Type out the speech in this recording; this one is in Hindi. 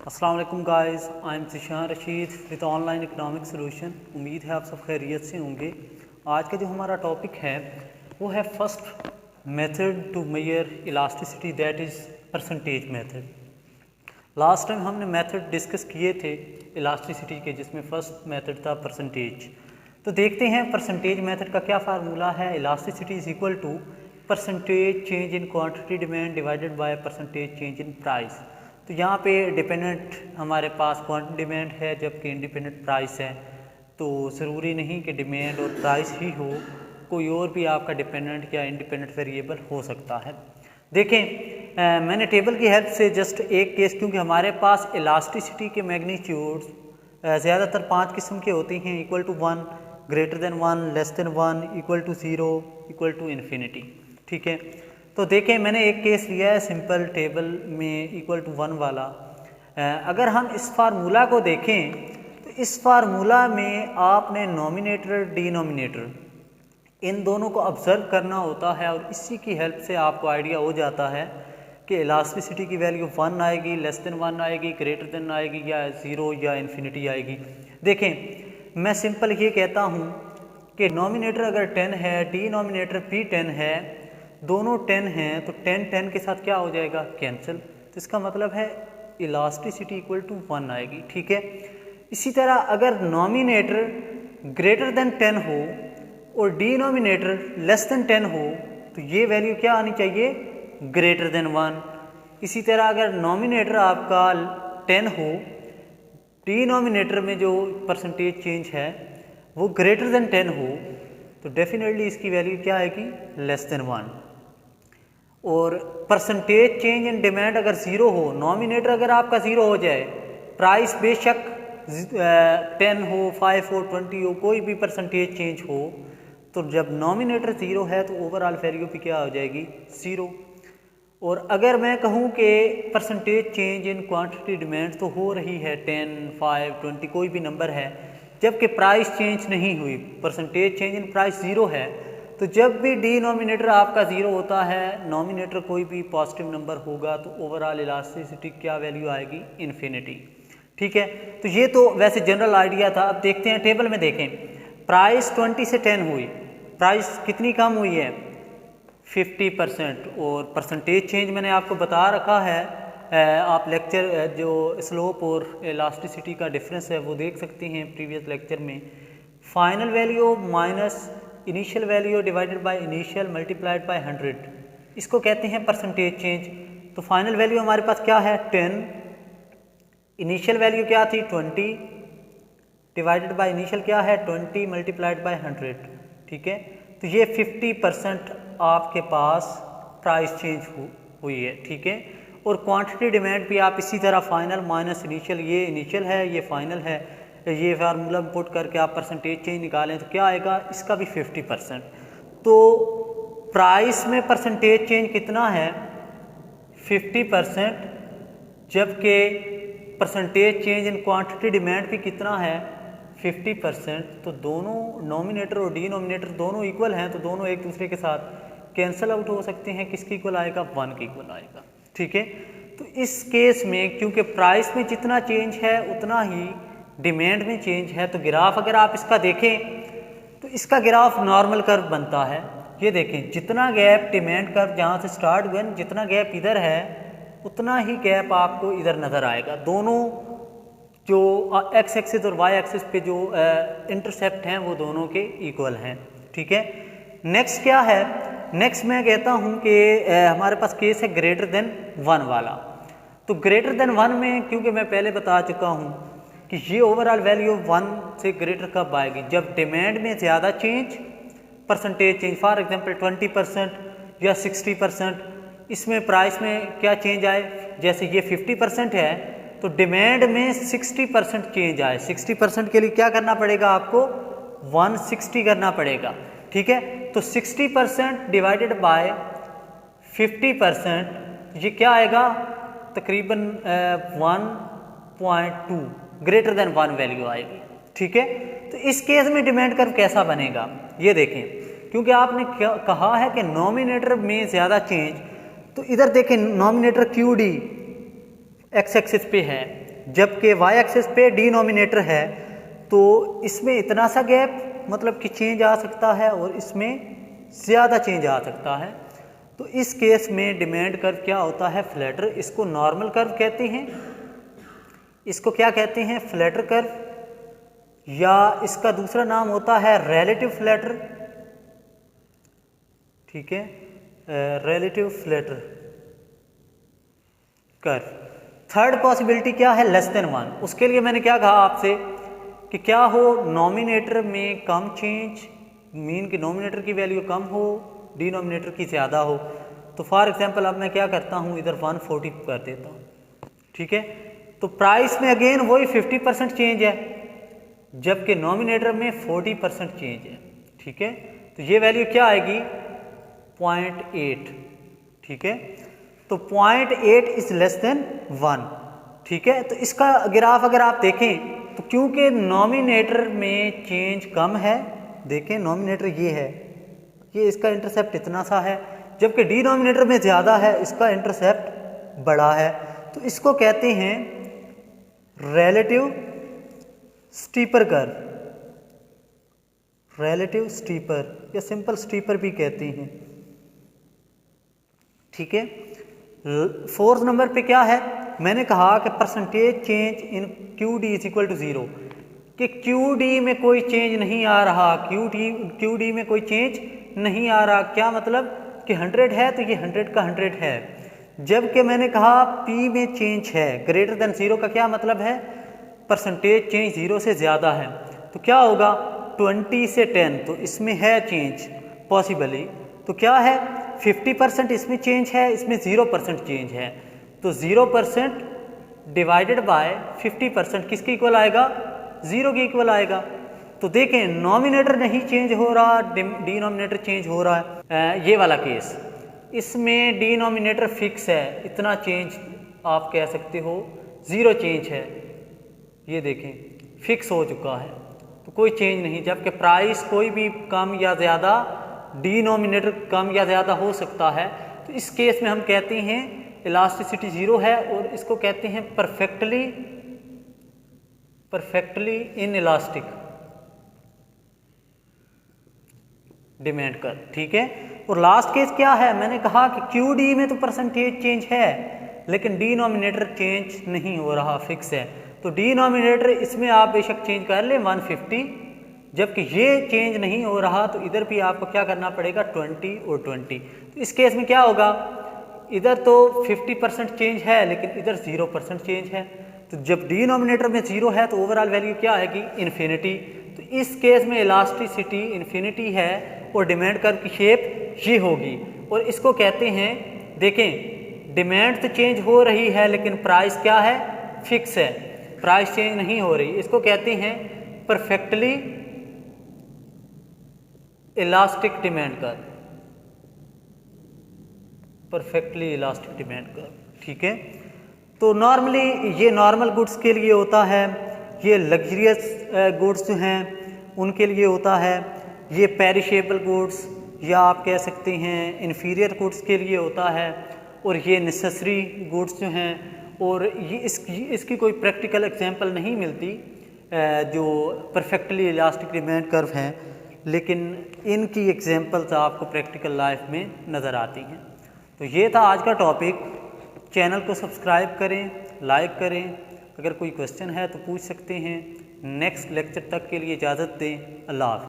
अस्सलाम वालेकुम guys, I am Zeeshan Rashid with online economic solution. उम्मीद है आप सब खैरियत से होंगे। आज का जो हमारा टॉपिक है वो है first method to measure elasticity, that is percentage method. Last time हमने मेथड डिस्कस किए थे इलास्टिसिटी के, जिसमें फर्स्ट मेथड था परसेंटेज। तो देखते हैं परसेंटेज मेथड का क्या फार्मूला है। Elasticity is equal to percentage change in quantity demand divided by percentage change in price. तो यहाँ पे डिपेंडेंट हमारे पास क्वांटिटी डिमांड है, जबकि इंडिपेंडेंट प्राइस है। तो ज़रूरी नहीं कि डिमांड और प्राइस ही हो, कोई और भी आपका डिपेंडेंट या इंडिपेंडेंट वेरिएबल हो सकता है। देखें मैंने टेबल की हेल्प से जस्ट एक केस, क्योंकि हमारे पास इलास्टिसिटी के मैग्नीट्यूड्स ज़्यादातर 5 किस्म के होते हैं। Equal to 1, greater than 1, less than 1, equal to 0, equal to infinity. ठीक है, तो देखें मैंने एक केस लिया है सिंपल टेबल में इक्वल टू 1 वाला। अगर हम इस फार्मूला को देखें तो इस फार्मूला में आपने नॉमिनेटर डिनोमिनेटर इन दोनों को ऑब्जर्व करना होता है, और इसी की हेल्प से आपको आइडिया हो जाता है कि इलास्टिसिटी की वैल्यू 1 आएगी, लेस देन 1 आएगी, ग्रेटर देन आएगी, या 0 या इन्फिनिटी आएगी। देखें मैं सिंपल ये कहता हूँ कि नॉमिनेटर अगर 10 है, डिनोमिनेटर भी 10 है, दोनों 10 हैं, तो 10 के साथ क्या हो जाएगा, कैंसिल। तो इसका मतलब है इलास्टिसिटी इक्वल टू 1 आएगी। ठीक है, इसी तरह अगर नॉमिनेटर ग्रेटर देन 10 हो और डिनोमिनेटर लेस देन 10 हो, तो ये वैल्यू क्या आनी चाहिए, ग्रेटर देन 1। इसी तरह अगर नॉमिनेटर आपका 10 हो, डिनोमिनेटर में जो परसेंटेज चेंज है वो ग्रेटर देन 10 हो, तो डेफिनेटली इसकी वैल्यू क्या आएगी, लेस देन 1। और परसेंटेज चेंज इन डिमांड अगर 0 हो, नॉमिनेटर अगर आपका 0 हो जाए, प्राइस बेशक 10 हो, 5 हो, 20 हो, कोई भी परसेंटेज चेंज हो, तो जब नॉमिनेटर 0 है तो ओवरऑल वैल्यू भी क्या हो जाएगी, 0। और अगर मैं कहूँ कि percentage change in quantity demand तो हो रही है 10, 5, 20 कोई भी नंबर है, जबकि प्राइस चेंज नहीं हुई, परसेंटेज चेंज इन प्राइस 0 है, तो जब भी डिनोमिनेटर आपका 0 होता है, नॉमिनेटर कोई भी पॉजिटिव नंबर होगा, तो ओवरऑल इलास्टिसिटी क्या वैल्यू आएगी, इन्फिनिटी। ठीक है, तो ये तो वैसे जनरल आइडिया था। अब देखते हैं टेबल में, देखें प्राइस 20 से 10 हुई, प्राइस कितनी कम हुई है, 50%। और परसेंटेज चेंज मैंने आपको बता रखा है, आप लेक्चर जो स्लोप और इलास्टिसिटी का डिफरेंस है वो देख सकते हैं प्रीवियस लेक्चर में। Final value minus initial value divided by initial multiplied by 100, इसको कहते हैं परसेंटेज चेंज। तो फाइनल वैल्यू हमारे पास क्या है, 10, इनिशियल वैल्यू क्या थी, 20, डिवाइडेड बाय इनिशियल क्या है, 20 मल्टीप्लाइड बाय 100। ठीक है, तो ये 50% आपके पास प्राइस चेंज हुई है। ठीक है, और क्वांटिटी डिमांड भी आप इसी तरह फाइनल माइनस इनिशियल, ये इनिशियल है, ये फाइनल है, ये फार्मूला पुट करके आप परसेंटेज चेंज निकालें तो क्या आएगा, इसका भी 50%। तो प्राइस में परसेंटेज चेंज कितना है, 50%, जबकि percentage change in quantity demand भी कितना है, 50%। तो दोनों नॉमिनेटर और डिनोमिनेटर दोनों इक्वल हैं, तो दोनों एक दूसरे के साथ कैंसल आउट हो सकते हैं। किसके इक्वल आएगा, 1 के इक्वल आएगा। ठीक है, तो इस केस में क्योंकि प्राइस में जितना चेंज है उतना ही डिमांड में चेंज है, तो ग्राफ अगर आप इसका देखें तो इसका ग्राफ नॉर्मल कर्व बनता है। ये देखें जितना गैप डिमांड कर्व जहाँ से स्टार्ट हुआ, जितना गैप इधर है उतना ही गैप आपको इधर नज़र आएगा। दोनों जो एक्स एक्सिस और वाई एक्सिस पे जो इंटरसेप्ट हैं वो दोनों के इक्वल हैं। ठीक है, नेक्स्ट क्या है, नेक्स्ट मैं कहता हूँ कि हमारे पास केस है ग्रेटर देन 1 वाला। तो ग्रेटर देन 1 में क्योंकि मैं पहले बता चुका हूँ कि ये ओवरऑल वैल्यू 1 से ग्रेटर कब आएगी, जब डिमांड में ज़्यादा change, percentage change, for example 20% या 60%, इसमें प्राइस में क्या चेंज आए, जैसे ये 50% है तो डिमांड में 60% चेंज आए। 60% के लिए क्या करना पड़ेगा आपको, 160 करना पड़ेगा। ठीक है, तो 60% डिवाइडेड बाय 50%, ये क्या आएगा, तकरीबन 1.2, ग्रेटर देन 1 वैल्यू आएगी। ठीक है, तो इस केस में डिमांड कर्व कैसा बनेगा, ये देखें, क्योंकि आपने कहा है कि नॉमिनेटर में ज़्यादा चेंज, तो इधर देखें नॉमिनेटर QD एक्स एक्सिस पे है, जबकि वाई एक्सिस पे डिनोमिनेटर है, तो इसमें इतना सा गैप मतलब कि चेंज आ सकता है और इसमें ज़्यादा चेंज आ सकता है। तो इस केस में डिमांड कर्व क्या होता है, फ्लैटर। इसको नॉर्मल कर्व कहते हैं, इसको क्या कहते हैं, फ्लैटर कर्व, या इसका दूसरा नाम होता है रिलेटिव फ्लैटर। ठीक है, relative flatter curve. Third possibility क्या है, लेस देन 1। उसके लिए मैंने क्या कहा आपसे कि क्या हो, नॉमिनेटर में कम चेंज, मीन की नॉमिनेटर की वैल्यू कम हो, डिनोमिनेटर की ज़्यादा हो। तो फॉर एग्जांपल अब मैं क्या करता हूँ, इधर 140 कर देता हूँ। ठीक है, तो प्राइस में अगेन वही 50% चेंज है, जबकि नॉमिनेटर में 40% चेंज है। ठीक है, तो ये वैल्यू क्या आएगी, 0.8। ठीक है, तो 0.8 इज लेस देन 1। ठीक है, तो इसका ग्राफ अगर आप देखें तो क्योंकि नॉमिनेटर में चेंज कम है, देखें नॉमिनेटर ये है, ये इसका इंटरसेप्ट इतना सा है, जबकि डिनोमिनेटर में ज़्यादा है, इसका इंटरसेप्ट बड़ा है। तो इसको कहते हैं relative steeper curve, relative steeper या सिंपल स्टीपर भी कहते हैं। ठीक है, फोर्थ नंबर पे क्या है, मैंने कहा कि percentage change in Q D is equal to 0, कि क्यू डी में कोई चेंज नहीं आ रहा, क्यू डी में कोई चेंज नहीं आ रहा। क्या मतलब कि 100 है तो ये 100 का 100 है, जबकि मैंने कहा पी में चेंज है ग्रेटर देन 0 का क्या मतलब है, परसेंटेज चेंज 0 से ज़्यादा है। तो क्या होगा, 20 से 10, तो इसमें है चेंज पॉसिबली, तो क्या है 50% इसमें चेंज है, इसमें 0% चेंज है। तो 0% डिवाइडेड बाय 50% किसके इक्वल आएगा, 0 के इक्वल आएगा। तो देखें नॉमिनेटर नहीं चेंज हो रहा, डिनोमिनेटर चेंज हो रहा है। ये वाला केस, इसमें डिनोमिनेटर फिक्स है, इतना चेंज आप कह सकते हो 0 चेंज है, ये देखें फिक्स हो चुका है, तो कोई चेंज नहीं। जबकि प्राइस कोई भी कम या ज़्यादा, डिनोमिनेटर कम या ज़्यादा हो सकता है। तो इस केस में हम कहते हैं इलास्टिसिटी 0 है, और इसको कहते हैं परफेक्टली इन इलास्टिक डिमांड कर। ठीक है, और लास्ट केस क्या है, मैंने कहा कि क्यू डी में तो परसेंटेज चेंज है, लेकिन डिनोमिनेटर चेंज नहीं हो रहा, फिक्स है। तो डिनोमिनेटर इसमें आप बेशक चेंज कर ले 150, जबकि ये चेंज नहीं हो रहा, तो इधर भी आपको क्या करना पड़ेगा, 20 और 20। तो इस केस में क्या होगा, इधर तो 50% चेंज है, लेकिन इधर 0% चेंज है। तो जब डिनोमिनेटर में 0 है तो ओवरऑल वैल्यू क्या आएगी, इन्फिनिटी। तो इस केस में इलास्टिसिटी इन्फिनिटी है और डिमांड कर्व की शेप ये होगी, और इसको कहते हैं, देखें डिमांड तो चेंज हो रही है लेकिन प्राइस क्या है, फिक्स है, प्राइस चेंज नहीं हो रही। इसको कहते हैं perfectly elastic demand curve, perfectly elastic demand curve. ठीक है, तो नॉर्मली ये नॉर्मल गुड्स के लिए होता है, ये लग्जरियस गुड्स जो हैं उनके लिए होता है, ये पेरिशेबल गुड्स या आप कह सकते हैं इन्फीरियर गुड्स के लिए होता है, और ये नेसेसरी गुड्स जो हैं, और ये इसकी कोई प्रैक्टिकल एग्जांपल नहीं मिलती जो परफेक्टली इलास्टिक डिमांड कर्व हैं, लेकिन इनकी एग्जांपल्स आपको प्रैक्टिकल लाइफ में नज़र आती हैं। तो ये था आज का टॉपिक। चैनल को सब्सक्राइब करें, लाइक करें, अगर कोई क्वेश्चन है तो पूछ सकते हैं। नेक्स्ट लेक्चर तक के लिए इजाज़त दें। अल्लाह हाफ़िज़।